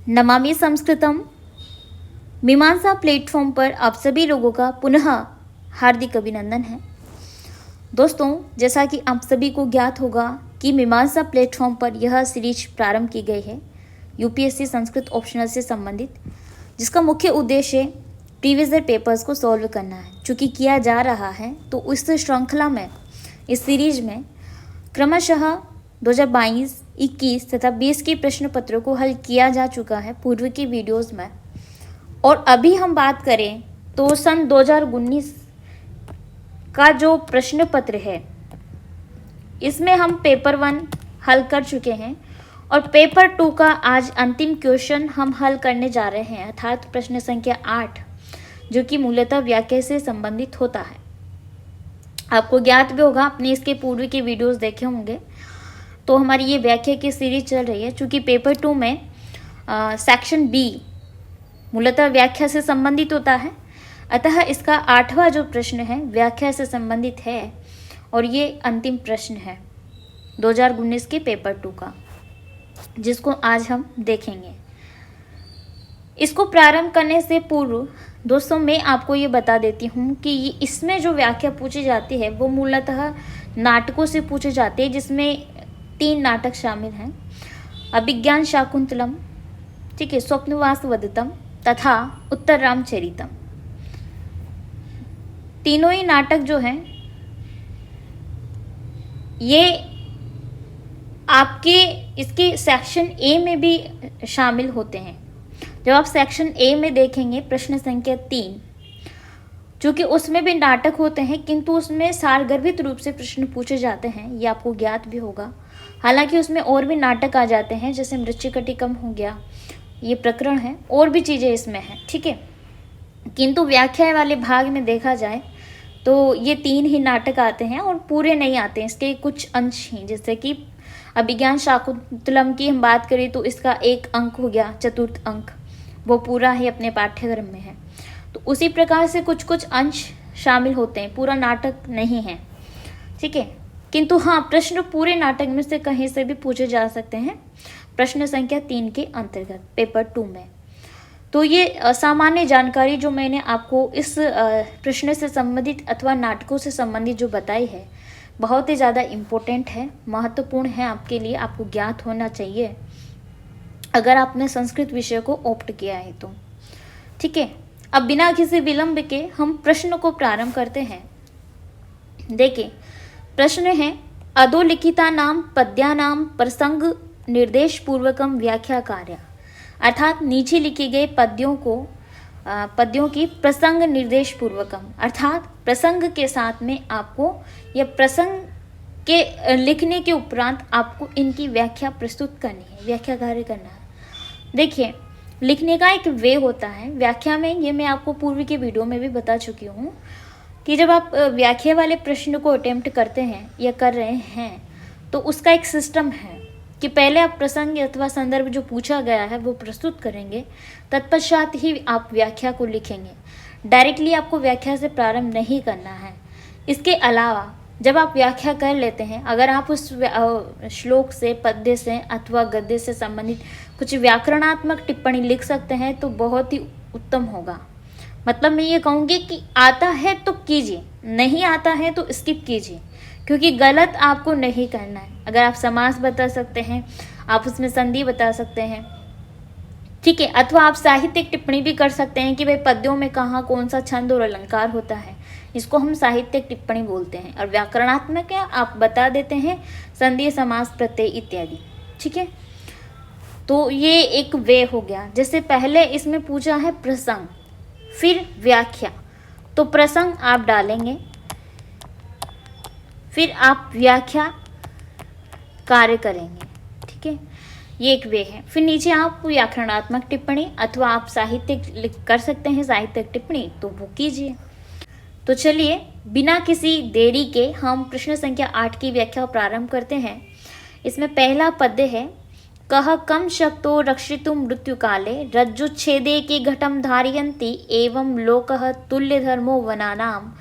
नमामि संस्कृतम मीमांसा प्लेटफॉर्म पर आप सभी लोगों का पुनः हार्दिक अभिनंदन है। दोस्तों, जैसा कि आप सभी को ज्ञात होगा कि मीमांसा प्लेटफॉर्म पर यह सीरीज प्रारंभ की गई है यूपीएससी संस्कृत ऑप्शनल से संबंधित, जिसका मुख्य उद्देश्य प्रीवियस ईयर पेपर्स को सॉल्व करना है। चूँकि किया जा रहा है तो इस श्रृंखला में, इस सीरीज में क्रमशः 2022, 21 तथा 20 के प्रश्न पत्रों को हल किया जा चुका है पूर्व की वीडियोस में। और अभी हम बात करें तो सन 2019 का जो प्रश्न पत्र है, इसमें हम पेपर 1 हल कर चुके हैं और पेपर 2 का आज अंतिम क्वेश्चन हम हल करने जा रहे हैं, अर्थात प्रश्न संख्या 8, जो कि मूलतः व्याख्या से संबंधित होता है। आपको ज्ञात भी होगा, आपने इसके पूर्व के वीडियोस देखे होंगे। तो हमारी ये व्याख्या की सीरीज चल रही है। चूँकि पेपर 2 में सेक्शन बी मूलतः व्याख्या से संबंधित होता है, अतः इसका 8वां जो प्रश्न है व्याख्या से संबंधित है और ये अंतिम प्रश्न है 2019 के पेपर 2 का, जिसको आज हम देखेंगे। इसको प्रारंभ करने से पूर्व दोस्तों मैं आपको ये बता देती हूँ कि इसमें जो व्याख्या पूछी जाती है वो मूलतः नाटकों से पूछी जाती है, जिसमें 3 नाटक शामिल हैं, अभिज्ञान शाकुंतलम, ठीक है, स्वप्नवास वदतम तथा उत्तर रामचरितम। तीनों ही नाटक जो हैं ये आपके इसके सेक्शन ए में भी शामिल होते हैं। जब आप सेक्शन ए में देखेंगे प्रश्न संख्या 3, चूँकि उसमें भी नाटक होते हैं किंतु उसमें सारगर्भित रूप से प्रश्न पूछे जाते हैं, ये आपको ज्ञात भी होगा। हालांकि उसमें और भी नाटक आ जाते हैं, जैसे मृच्छकटिकम हो गया, ये प्रकरण है, और भी चीज़ें इसमें हैं, ठीक है। किंतु व्याख्या वाले भाग में देखा जाए तो ये 3 ही नाटक आते हैं और पूरे नहीं आते हैं, इसके कुछ अंश ही। जैसे कि अभिज्ञान शाकुंतलम की हम बात करें तो इसका 1 अंक हो गया, चतुर्थ अंक, वो पूरा ही अपने पाठ्यक्रम में है। तो उसी प्रकार से कुछ कुछ अंश शामिल होते हैं, पूरा नाटक नहीं है, ठीक है। किंतु हाँ, प्रश्न पूरे नाटक में से कहीं से भी पूछे जा सकते हैं प्रश्न संख्या 3 के अंतर्गत पेपर 2 में। तो ये सामान्य जानकारी जो मैंने आपको इस प्रश्न से संबंधित अथवा नाटकों से संबंधित जो बताई है, बहुत ही ज़्यादा इम्पोर्टेंट है, महत्वपूर्ण है आपके लिए, आपको ज्ञात होना चाहिए अगर आपने संस्कृत विषय को ऑप्ट किया है तो, ठीक है। अब बिना किसी विलंब के हम प्रश्न को प्रारंभ करते हैं। देखिए, प्रश्न है अधोलिखितानां पद्यानां प्रसंग निर्देश पूर्वकम व्याख्या कार्य, अर्थात नीचे लिखे गए पद्यों की प्रसंग निर्देश पूर्वकम, अर्थात प्रसंग के साथ में आपको या प्रसंग के लिखने के उपरांत आपको इनकी व्याख्या प्रस्तुत करनी है, व्याख्या कार्य करना है। देखिए, लिखने का एक वे होता है, व्याख्या में ये मैं आपको पूर्व के वीडियो में भी बता चुकी हूँ कि जब आप व्याख्या वाले प्रश्न को अटेम्प्ट करते हैं या कर रहे हैं तो उसका एक सिस्टम है कि पहले आप प्रसंग अथवा संदर्भ जो पूछा गया है वो प्रस्तुत करेंगे, तत्पश्चात ही आप व्याख्या को लिखेंगे। डायरेक्टली आपको व्याख्या से प्रारंभ नहीं करना है। इसके अलावा जब आप व्याख्या कर लेते हैं, अगर आप उस श्लोक से, पद्य से अथवा गद्य से संबंधित कुछ व्याकरणात्मक टिप्पणी लिख सकते हैं तो बहुत ही उत्तम होगा। मतलब मैं ये कहूँगी कि आता है तो कीजिए, नहीं आता है तो स्किप कीजिए, क्योंकि गलत आपको नहीं करना है। अगर आप समास बता सकते हैं, आप उसमें संधि बता सकते हैं, ठीक है, अथवा आप साहित्यिक टिप्पणी भी कर सकते हैं कि भाई पद्यों में कहाँ कौन सा छंद और अलंकार होता है, इसको हम साहित्यिक टिप्पणी बोलते हैं। और व्याकरणात्मक है, आप बता देते हैं संधि, समास, प्रत्यय इत्यादि, ठीक है। तो ये एक वे हो गया। जैसे पहले इसमें पूछा है प्रसंग, फिर व्याख्या, तो प्रसंग आप डालेंगे, फिर आप व्याख्या कार्य करेंगे, ठीक है, ये एक वे है। फिर नीचे आप व्याकरणात्मक टिप्पणी अथवा आप साहित्यिक कर सकते हैं, साहित्यिक टिप्पणी, तो वो कीजिए। तो चलिए बिना किसी देरी के हम प्रश्न संख्या 8 की व्याख्या प्रारंभ करते हैं। इसमें पहला पद्य है, कह कम शक्तो रक्षितुं मृत्यु काले रज्जुच्छेदे के घटम धारयन्ति एवं लोकः तुल्य धर्मो वनानाम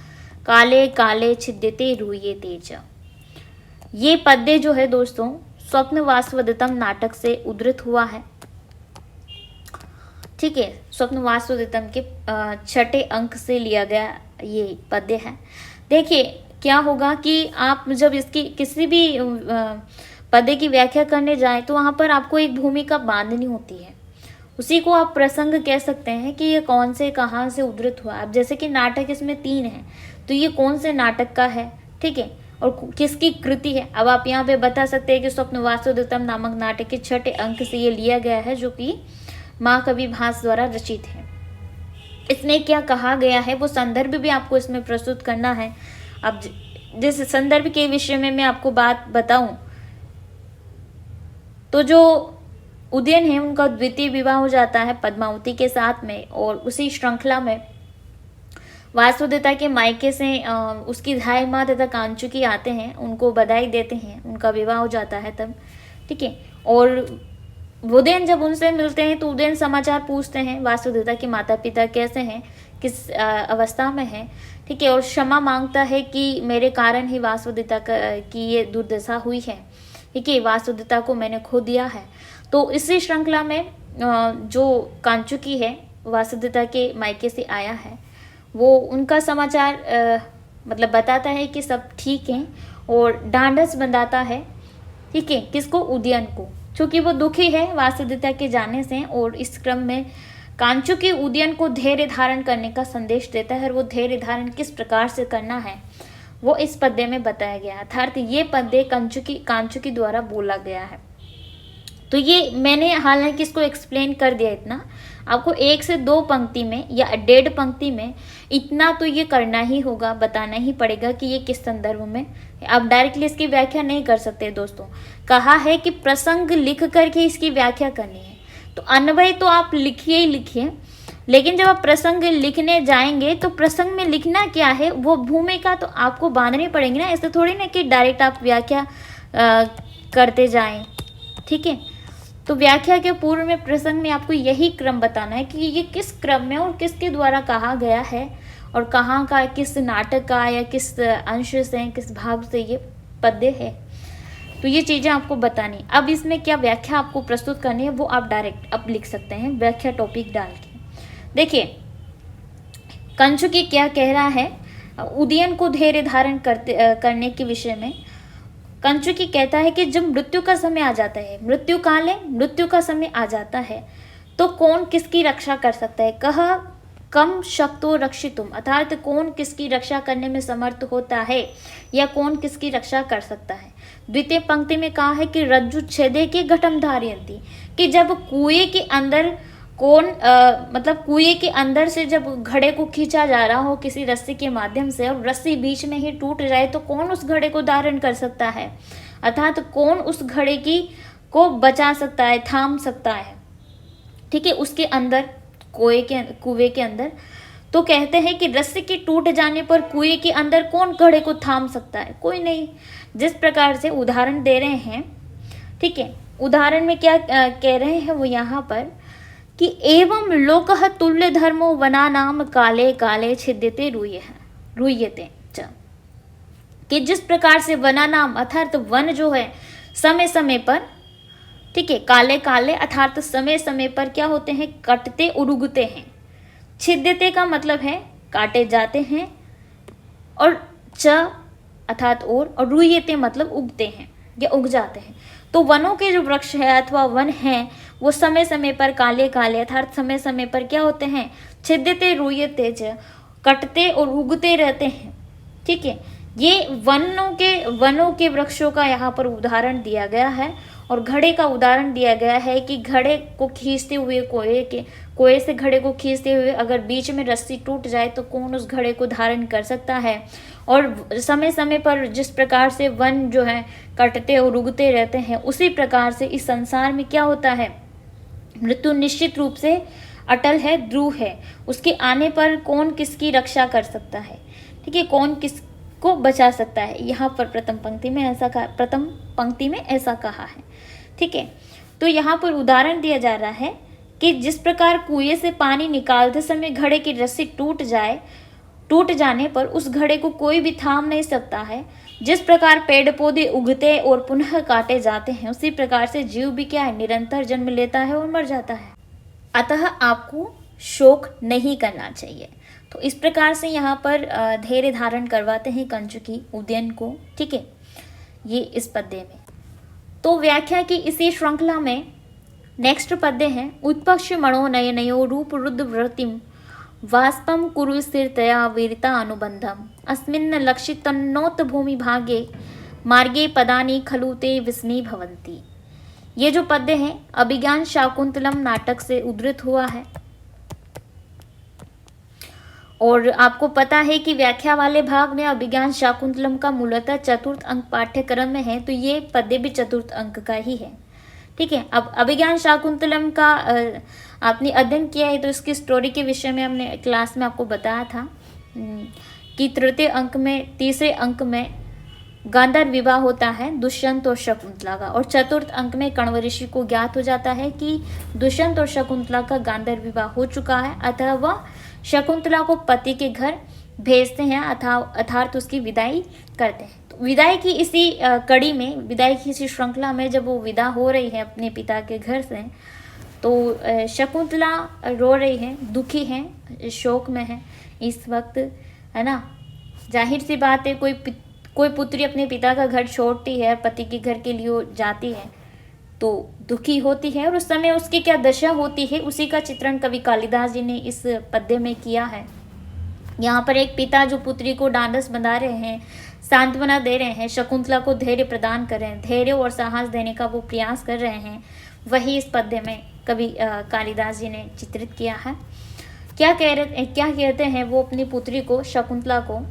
काले काले छिद्यते रूयते च। ये पद्य जो है दोस्तों स्वप्नवासवदतम नाटक से उद्धृत हुआ है। ठीक है, स्वप्न वासुदेवतम के छठे अंक से लिया गया ये पद्य है। देखिए क्या होगा कि आप जब इसकी किसी भी पद्य की व्याख्या करने जाएं तो वहाँ पर आपको एक भूमिका बांधनी होती है, उसी को आप प्रसंग कह सकते हैं कि ये कौन से कहाँ से उद्धृत हुआ। अब जैसे कि नाटक इसमें 3 है, तो ये कौन से नाटक का है, ठीक है, और किसकी कृति है। अब आप यहाँ पे बता सकते हैं कि स्वप्न वासुदेवतम नामक नाटक के छठे अंक से ये लिया गया है, जो कि महाकवि भास द्वारा रचित है। इसमें क्या कहा गया है वो संदर्भ भी आपको इसमें प्रस्तुत करना है। अब जिस संदर्भ के विषय में मैं आपको बात बताऊं, तो जो उदयन है उनका द्वितीय विवाह हो जाता है पद्मावती के साथ में, और उसी श्रृंखला में वासुदेवता के मायके से उसकी धाई माँ तथा कांचुकी आते हैं, उनको बधाई देते हैं, उनका विवाह हो जाता है तब, ठीक है। और उदयन जब उनसे मिलते हैं तो उदयन समाचार पूछते हैं वासुदेवता के माता पिता कैसे हैं, किस अवस्था में हैं, ठीक है, और क्षमा मांगता है कि मेरे कारण ही वासुदेवता की ये दुर्दशा हुई है, ठीक है, वासुदेवता को मैंने खो दिया है। तो इसी श्रृंखला में जो कांचुकी है वासुदेवता के मायके से आया है, वो उनका समाचार मतलब बताता है कि सब ठीक हैं, और ढांढस बंधाता है, ठीक है, किसको, उदयन को, क्योंकि वो दुखी है वासुदेवता के जाने से। और इस क्रम में कांचुकी उदयन को धैर्य धारण करने का संदेश देता है, और वो धैर्य धारण किस प्रकार से करना है वो इस पद्य में बताया गया है। अर्थात ये पद्य कांचुकी द्वारा बोला गया है। तो ये मैंने हालांकि इसको एक्सप्लेन कर दिया, इतना आपको 1 से 2 पंक्ति में या 1.5 पंक्ति में इतना तो ये करना ही होगा, बताना ही पड़ेगा कि ये किस संदर्भ में। आप डायरेक्टली इसकी व्याख्या नहीं कर सकते दोस्तों, कहा है कि प्रसंग लिख करके इसकी व्याख्या करनी है। तो अन्वय तो आप लिखिए ही लिखिए, लेकिन जब आप प्रसंग लिखने जाएंगे तो प्रसंग में लिखना क्या है वो भूमिका तो आपको बांधनी पड़ेगी ना, ऐसे थोड़ी ना कि डायरेक्ट आप व्याख्या करते जाएं, ठीक है। तो व्याख्या के पूर्व में प्रसंग में आपको यही क्रम बताना है कि ये किस क्रम में और किसके द्वारा कहा गया है, और कहाँ का, किस नाटक का या किस अंश से, किस भाग से ये पद्य है। तो ये चीज़ें आपको बतानी। अब इसमें क्या व्याख्या आपको प्रस्तुत करनी है वो आप डायरेक्ट अब लिख सकते हैं व्याख्या टॉपिक डाल के। देखिए कांचुकी क्या कह रहा है उदयन को धैर्य धारण करने के विषय में। कांचुकी कहता है कि जब मृत्यु का समय आ जाता है, मृत्यु काल है, मृत्यु का समय आ जाता है, तो कौन किसकी रक्षा कर सकता है। कह कम शक्तो रक्षितुम, अर्थात कौन किसकी रक्षा करने में समर्थ होता है या कौन किसकी रक्षा कर सकता है। द्वितीय पंक्ति में कहा है कि रज्जु छेदे के घटम धारयन्ति, कि जब कुएं के अंदर कौन मतलब कुएं के अंदर से जब घड़े को खींचा जा रहा हो किसी रस्सी के माध्यम से, और रस्सी बीच में ही टूट जाए, तो कौन उस घड़े को धारण कर सकता है, अर्थात कौन उस घड़े को बचा सकता है, थाम सकता है, ठीक है, उसके अंदर कुएं के अंदर। तो कहते हैं कि रस्सी के टूट जाने पर कुएं के अंदर कौन घड़े को थाम सकता है, कोई नहीं। जिस प्रकार से उदाहरण दे रहे हैं, ठीक है, उदाहरण में क्या कह रहे हैं वो यहाँ पर कि एवं लोकः तुल्य धर्मो वना नाम काले काले छिद्यते रुह्यते, कि जिस प्रकार से वना नाम अर्थात वन जो है समय समय पर, ठीक है, काले काले अर्थात समय समय पर क्या होते हैं, कटते उड़ुगते हैं। छिद्यते का मतलब है काटे जाते हैं, और च अर्थात और रुह्यते मतलब उगते हैं या उग जाते हैं। तो वनों के जो वृक्ष है अथवा वन हैं वो समय समय पर काले काले अर्थात समय समय पर क्या होते हैं, छिद्यते रुह्यते च, कटते और उगते रहते हैं, ठीक है। ये वनों के वृक्षों का यहाँ पर उदाहरण दिया गया है, और घड़े का उदाहरण दिया गया है कि घड़े को खींचते हुए कुएं से घड़े को खींचते हुए अगर बीच में रस्सी टूट जाए तो कौन उस घड़े को धारण कर सकता है। और समय समय पर जिस प्रकार से वन जो है कटते और उगते रहते हैं, उसी प्रकार से इस संसार में क्या होता है, मृत्यु निश्चित रूप से अटल है, ध्रुव है। उसके आने पर कौन किसकी रक्षा कर सकता है, ठीक है, कौन किसको बचा सकता है। यहाँ पर प्रथम पंक्ति में ऐसा कहा है, ठीक है। तो यहाँ पर उदाहरण दिया जा रहा है कि जिस प्रकार कुएं से पानी निकालते समय घड़े की रस्सी टूट जाने पर उस घड़े को कोई भी थाम नहीं सकता है, जिस प्रकार पेड़ पौधे उगते और पुनः काटे जाते हैं, उसी प्रकार से जीव भी क्या है, निरंतर जन्म लेता है और मर जाता है। अतः आपको शोक नहीं करना चाहिए। तो इस प्रकार से यहाँ पर धैर्य धारण करवाते हैं कंचुकी उदयन को, ठीक है, ये इस पद्य में। तो व्याख्या की इसी श्रृंखला में नेक्स्ट पद्य है, उत्पक्ष मणो नयनयो रूप रुद्र व्रतिम वाष्पम कुरु स्थिरतया वीरता अनुबंधम अस्मिन् लक्षितन्नोत भूमि भागे मार्गे पदानि खलु ते विस्मी भवन्ति। ये जो पद्य है अभिज्ञान शाकुंतलम नाटक से उद्धृत हुआ है। और आपको पता है कि व्याख्या वाले भाग में अभिज्ञान शाकुंतलम का मूलतः चतुर्थ अंक पाठ्यक्रम में है, तो ये पद्य भी चतुर्थ अंक का ही है, ठीक है। अब अभिज्ञान शाकुंतलम का आपने अध्ययन किया है तो इसकी स्टोरी के विषय में हमने क्लास में आपको बताया था कि तृतीय अंक में, तीसरे अंक में गांधार विवाह होता है दुष्यंत और शकुंतला का, और चतुर्थ अंक में कण्व ऋषि को ज्ञात हो जाता है कि दुष्यंत और शकुंतला का गांधार विवाह हो चुका है, अतः वह शकुंतला को पति के घर भेजते हैं अर्थात उसकी विदाई करते हैं। तो विदाई की इसी कड़ी में, विदाई की इसी श्रृंखला में जब वो विदा हो रही है अपने पिता के घर से, तो शकुंतला रो रही है, दुखी है, शोक में है इस वक्त, है ना। जाहिर सी बात है, कोई पुत्री अपने पिता का घर छोड़ती है, पति के घर के लिए जाती है तो दुखी होती है, और उस समय उसकी क्या दशा होती है उसी का चित्रण कवि कालिदास जी ने इस पद्य में किया है। यहाँ पर एक पिता जो पुत्री को ढांढस बंधा रहे हैं, सांत्वना दे रहे हैं, शकुंतला को धैर्य प्रदान कर रहे हैं, धैर्य और साहस देने का वो प्रयास कर रहे हैं, वही इस पद्य में कवि कालिदास जी ने चित्रित किया है। क्या कहते हैं वो अपनी पुत्री को, शकुंतला को,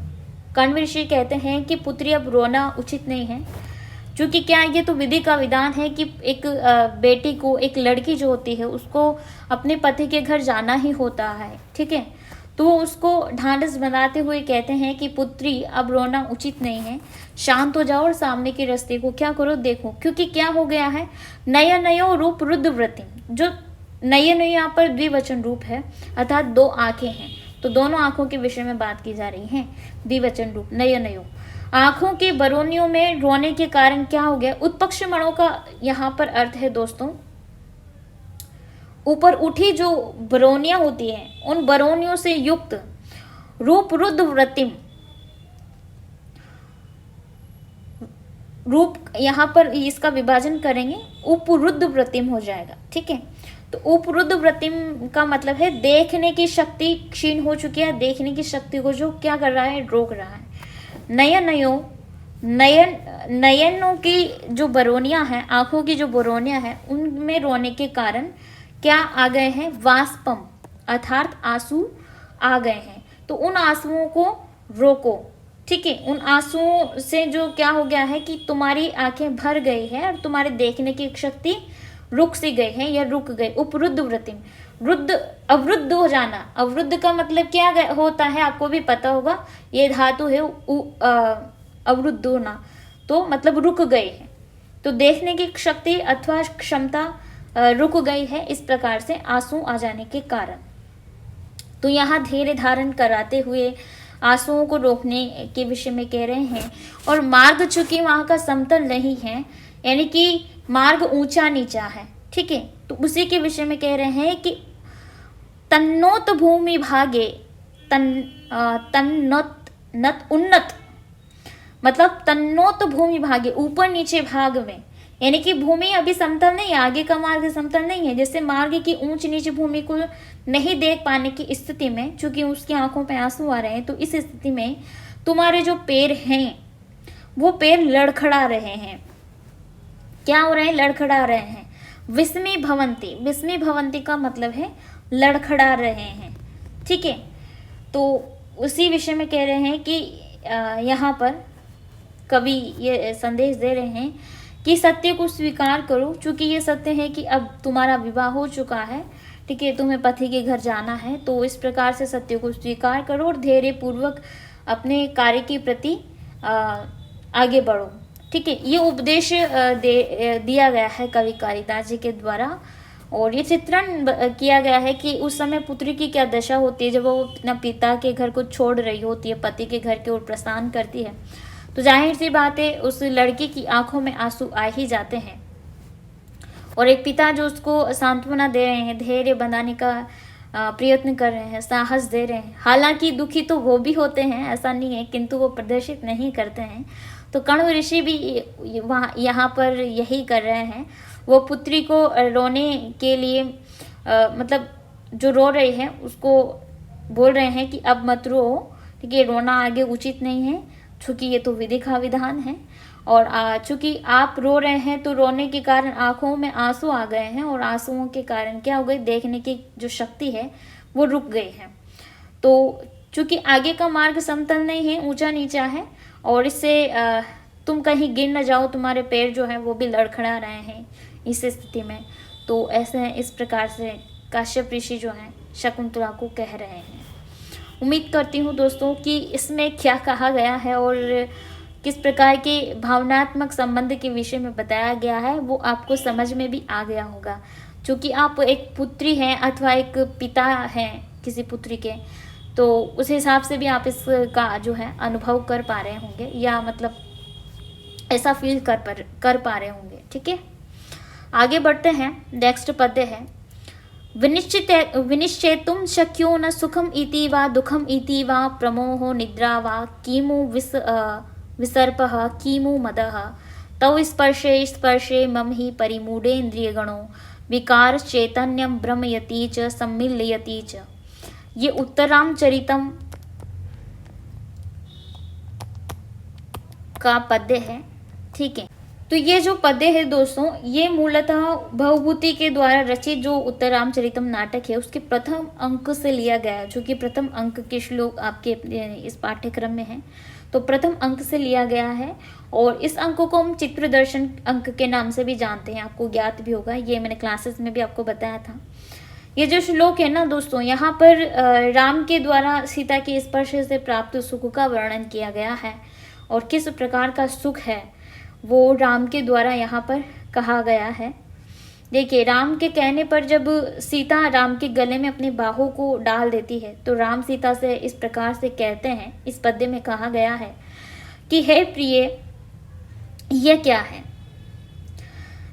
कण्व ऋषि कहते हैं कि पुत्री अब रोना उचित नहीं है, क्योंकि क्या ये तो विधि का विधान है कि एक बेटी को, एक लड़की जो होती है उसको अपने पति के घर जाना ही होता है, ठीक है। तो वो उसको ढांढस बनाते हुए कहते हैं कि पुत्री अब रोना उचित नहीं है, शांत हो जाओ और सामने के रास्ते को क्या करो देखो, क्योंकि क्या हो गया है, नयो रूप रुद्रव्रति, जो नयो यहाँ पर द्विवचन रूप है अर्थात दो आंखें हैं, तो दोनों आंखों के विषय में बात की जा रही है, द्विवचन रूप नयो, आंखों के बरौनियों में रोने के कारण क्या हो गया, उत्पक्ष मणों का यहाँ पर अर्थ है दोस्तों, ऊपर उठी जो बरौनियां होती हैं उन बरौनियों से युक्त रूप रुद्र व्रतिम, रूप यहाँ पर इसका विभाजन करेंगे उपरुद्ध व्रतिम हो जाएगा, ठीक है। तो उपरुद्ध व्रतिम का मतलब है देखने की शक्ति क्षीण हो चुकी है, देखने की शक्ति को जो क्या कर रहा है, रोक रहा है। नयनों की जो बरौनियां हैं, आंखों की जो बरौनियां हैं, उनमें रोने के कारण क्या आ गए हैं, वाष्पम अर्थात आंसू आ गए हैं, तो उन आंसुओं को रोको, ठीक है। उन आंसुओं से जो क्या हो गया है कि तुम्हारी आंखें भर गई है और तुम्हारे देखने की शक्ति रुक सी गई है या रुक गई। उपरुद्ध व्रतिम, रुद्ध अवरुद्ध हो जाना, अवरुद्ध का मतलब क्या होता है आपको भी पता होगा, ये धातु है अवरुद्ध होना, तो मतलब रुक गए हैं, तो देखने की शक्ति अथवा क्षमता रुक गई है, इस प्रकार से आंसू आ जाने के कारण। तो यहाँ धैर्य धारण कराते हुए आंसुओं को रोकने के विषय में कह रहे हैं। और मार्ग चूंकि वहाँ का समतल नहीं है, यानी कि मार्ग ऊंचा नीचा है, ठीक है, तो उसी के विषय में कह रहे हैं कि तन्नोत भूमि भागे, तन्नत उन्नत, मतलब तन्नोत भूमि भागे, ऊपर नीचे भाग में, यानी कि भूमि अभी समतल नहीं है, आगे का मार्ग समतल नहीं है, जैसे मार्ग की ऊंच नीचे भूमि को नहीं देख पाने की स्थिति में, चूंकि उसकी आंखों पे आंसू आ रहे हैं, तो इस स्थिति में तुम्हारे जो पैर हैं वो पैर लड़खड़ा रहे हैं, क्या हो रहे हैं, लड़खड़ा रहे हैं। विस्मी भवंती, विस्मी भवंती का मतलब है लड़खड़ा रहे हैं, ठीक है। तो उसी विषय में कह रहे हैं कि यहाँ पर कवि ये संदेश दे रहे हैं कि सत्य को स्वीकार करो, चूंकि ये सत्य है कि अब तुम्हारा विवाह हो चुका है, ठीक है, तुम्हें पति के घर जाना है, तो इस प्रकार से सत्य को स्वीकार करो और धैर्य पूर्वक अपने कार्य के प्रति आगे बढ़ो, ठीक है। ये उपदेश दिया गया है कवि कालिदास जी के द्वारा, और ये चित्रण किया गया है कि उस समय पुत्री की क्या दशा होती है जब वो अपना पिता के घर को छोड़ रही होती है, पति के घर की ओर प्रस्थान करती है, तो जाहिर सी बात है उस लड़की की आंखों में आंसू आ ही जाते हैं। और एक पिता जो उसको सांत्वना दे रहे हैं, धैर्य बनाने का प्रयत्न कर रहे हैं, साहस दे रहे हैं। हालांकि दुखी तो वो भी होते हैं, ऐसा नहीं है, किंतु वो प्रदर्शित नहीं करते हैं। तो कण्व ऋषि भी वहाँ यहाँ पर यही कर रहे हैं। वो पुत्री को रोने के लिए मतलब जो रो रही है उसको बोल रहे हैं कि अब मत रो, ठीक है, रोना आगे उचित नहीं है, चूँकि ये तो विधि का विधान है। और चूँकि आप रो रहे हैं तो रोने के कारण आंखों में आंसू आ गए हैं, और आंसुओं के कारण क्या हो गई, देखने की जो शक्ति है वो रुक गई है। तो चूँकि आगे का मार्ग समतल नहीं है, ऊंचा नीचा है, और इससे तुम कहीं गिर न जाओ, तुम्हारे पैर जो हैं वो भी लड़खड़ा रहे हैं इस स्थिति में। तो ऐसे इस प्रकार से काश्यप ऋषि जो हैं शकुंतला को कह रहे हैं। उम्मीद करती हूँ दोस्तों कि इसमें क्या कहा गया है और किस प्रकार के भावनात्मक संबंध के विषय में बताया गया है वो आपको समझ में भी आ गया होगा। क्योंकि आप एक पुत्री हैं अथवा एक पिता हैं किसी पुत्री के, तो उस हिसाब से भी आप इसका जो है अनुभव कर पा रहे होंगे, या मतलब ऐसा फील कर पा रहे होंगे। ठीक है, आगे बढ़ते हैं। नेक्स्ट पद्य है, विनिश्चेतुं शक्यो न सुखम इति वा दुखम इति वा प्रमोहो निद्रा वा किमु विसर्पः किमु मदः तौ स्पर्शे स्पर्शे मम हि परिमूढेन्द्रियगणो विकार चैतन्यम भ्रमयति च सम्मिल्यति च। ये उत्तरामचरितम का पद्य है। ठीक है, तो ये जो पद्य है दोस्तों, ये मूलतः भवभूति के द्वारा रचित जो उत्तरामचरितम नाटक है उसके प्रथम अंक से लिया गया है, जो कि प्रथम अंक के श्लोक आपके इस पाठ्यक्रम में है, तो प्रथम अंक से लिया गया है। और इस अंक को हम चित्र दर्शन अंक के नाम से भी जानते हैं, आपको ज्ञात भी होगा, ये मैंने क्लासेस में भी आपको बताया था। ये जो श्लोक है ना दोस्तों, यहाँ पर राम के द्वारा सीता के स्पर्श से प्राप्त सुख का वर्णन किया गया है, और किस प्रकार का सुख है वो राम के द्वारा यहाँ पर कहा गया है। देखिए, राम के कहने पर जब सीता राम के गले में अपनी बाहों को डाल देती है तो राम सीता से इस प्रकार से कहते हैं, इस पद्य में कहा गया है कि हे प्रिय, यह क्या है,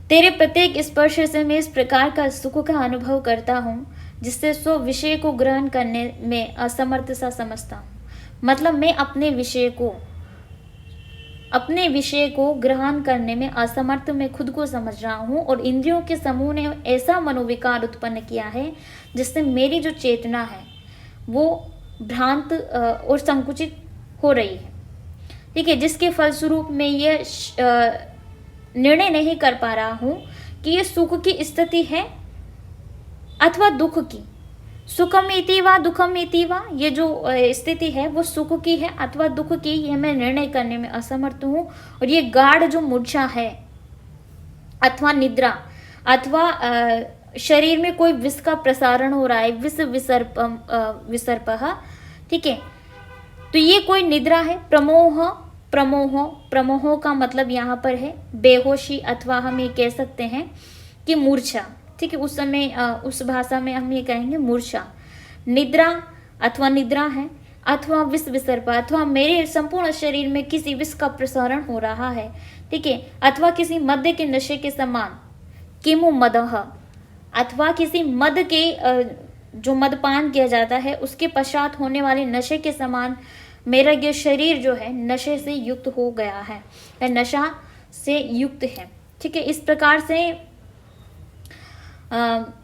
तेरे प्रत्येक स्पर्श से मैं इस प्रकार का सुख का अनुभव करता हूँ जिससे स्व विषय को ग्रहण करने में असमर्थ सा समझता हूँ। मतलब मैं अपने विषय को ग्रहण करने में असमर्थ मैं खुद को समझ रहा हूँ, और इंद्रियों के समूह ने ऐसा मनोविकार उत्पन्न किया है जिससे मेरी जो चेतना है वो भ्रांत और संकुचित हो रही है। ठीक है, जिसके फलस्वरूप मैं ये निर्णय नहीं कर पा रहा हूँ कि ये सुख की स्थिति है अथवा दुख की। सुखम इति वा दुखम इति वा, ये जो स्थिति है वो सुख की है अथवा दुख की, ये मैं निर्णय करने में असमर्थ हूँ। और ये गाढ़ जो मूर्छा है अथवा निद्रा अथवा शरीर में कोई विष का प्रसारण हो रहा है, विष विसर्पः, ठीक है, तो ये कोई निद्रा है। प्रमोह का मतलब यहाँ पर है बेहोशी, अथवा हम ये कह सकते हैं कि मूर्छा। ठीक है, उस समय उस भाषा में हम ये कहेंगे मूर्छा। निद्रा अथवा निद्रा है, अथवा विष विसर्प, अथवा मेरे संपूर्ण शरीर में किसी विष का प्रसारण हो रहा है। ठीक है, अथवा किसी मद्य के नशे के समान, किमु मदः, अथवा किसी मद के जो मदपान किया जाता है उसके पश्चात होने वाले नशे के समान मेरा ये शरीर जो है नशे से युक्त हो गया है, नशा से युक्त है। ठीक है, इस प्रकार से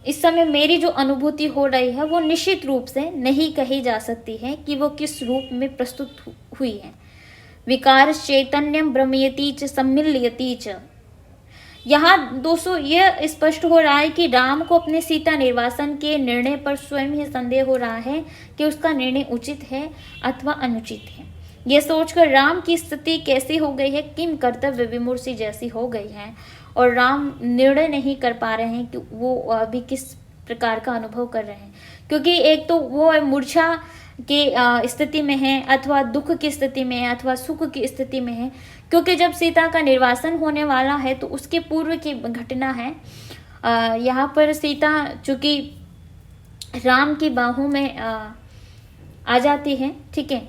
इस समय मेरी जो अनुभूति हो रही है वो निश्चित रूप से नहीं कही जा सकती है कि वो किस रूप में प्रस्तुत हुई है। विकार चैतन्यम भ्रमयति च सम्मिल्यति च। यहाँ दोस्तों ये स्पष्ट हो रहा है कि राम को अपने सीता निर्वासन के निर्णय पर स्वयं ही संदेह हो रहा है कि उसका निर्णय उचित है अथवा अनुचित है। यह सोचकर राम की स्थिति कैसी हो गई है, किम कर्तव्य विमूर्ति जैसी हो गई है, और राम निर्णय नहीं कर पा रहे हैं कि वो अभी किस प्रकार का अनुभव कर रहे हैं। क्योंकि एक तो वो मूर्छा की स्थिति में है, अथवा दुख की स्थिति में है, अथवा सुख की स्थिति में है। क्योंकि जब सीता का निर्वासन होने वाला है तो उसके पूर्व की घटना है। यहाँ पर सीता चूँकि राम की बाहों में आ जाती है, ठीक है,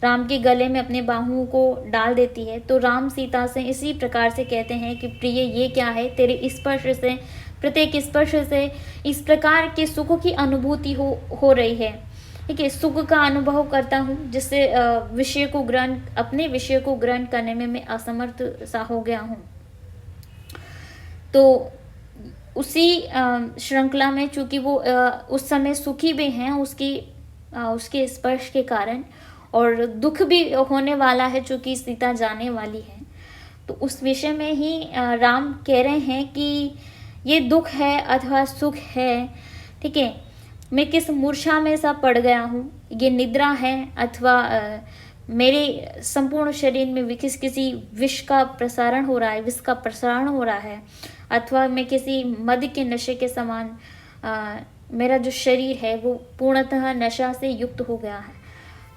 राम के गले में अपने बाहों को डाल देती है, तो राम सीता से इसी प्रकार से कहते हैं कि प्रिय ये क्या है, तेरे स्पर्श से प्रत्येक स्पर्श से इस प्रकार के सुख की अनुभूति हो रही है। ठीक है, सुख का अनुभव करता हूँ, जिससे अपने विषय को ग्रहण करने में मैं असमर्थ सा हो गया हूँ। तो उसी श्रृंखला में चूंकि वो उस समय सुखी भी हैं उसके स्पर्श के कारण, और दुख भी होने वाला है चूंकि सीता जाने वाली है। तो उस विषय में ही राम कह रहे हैं कि ये दुख है अथवा सुख है, ठीक है, मैं किस मूर्छा में सा पड़ गया हूँ, ये निद्रा है अथवा मेरे संपूर्ण शरीर में किसी विष का प्रसारण हो रहा है, विष का प्रसारण हो रहा है, अथवा मैं किसी मद के नशे के समान मेरा जो शरीर है वो पूर्णतः नशा से युक्त हो गया है।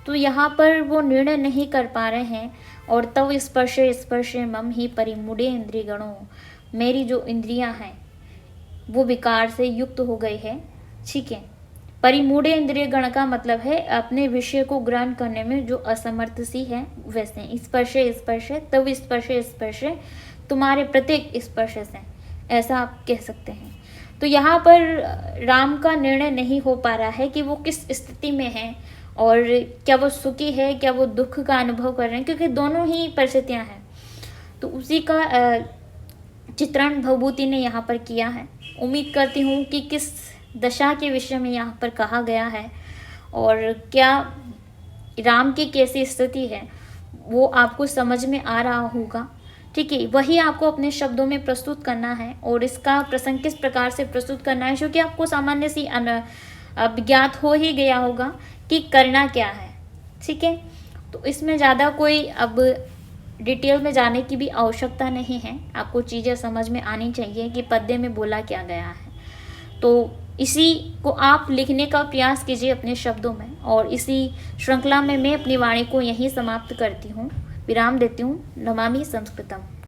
तो यहाँ पर वो निर्णय नहीं कर पा रहे हैं। और तव स्पर्शे मम ही परिमूढ़े इंद्रिय गणों, मेरी जो इंद्रियां हैं वो विकार से युक्त हो गई है। ठीक है, परिमूढ़े इंद्रिय गण का मतलब है अपने विषय को ग्रहण करने में जो असमर्थ सी है वैसे। स्पर्शे तव स्पर्शे तुम्हारे प्रत्येक स्पर्श से, ऐसा आप कह सकते हैं। तो यहाँ पर राम का निर्णय नहीं हो पा रहा है कि वो किस स्थिति में है, और क्या वो सुखी है, क्या वो दुख का अनुभव कर रहे हैं, क्योंकि दोनों ही परिस्थितियाँ हैं। तो उसी का चित्रण भवभूति ने यहाँ पर किया है। उम्मीद करती हूँ कि किस दशा के विषय में यहाँ पर कहा गया है और क्या राम की कैसी स्थिति है वो आपको समझ में आ रहा होगा। ठीक है, वही आपको अपने शब्दों में प्रस्तुत करना है, और इसका प्रसंग किस प्रकार से प्रस्तुत करना है, क्योंकि आपको सामान्य सी ज्ञात हो ही गया होगा कि करना क्या है। ठीक है, तो इसमें ज़्यादा कोई अब डिटेल में जाने की भी आवश्यकता नहीं है। आपको चीज़ें समझ में आनी चाहिए कि पद्य में बोला क्या गया है। तो इसी को आप लिखने का प्रयास कीजिए अपने शब्दों में, और इसी श्रृंखला में मैं अपनी वाणी को यहीं समाप्त करती हूँ, विराम देती हूँ। नमामि संस्कृतम।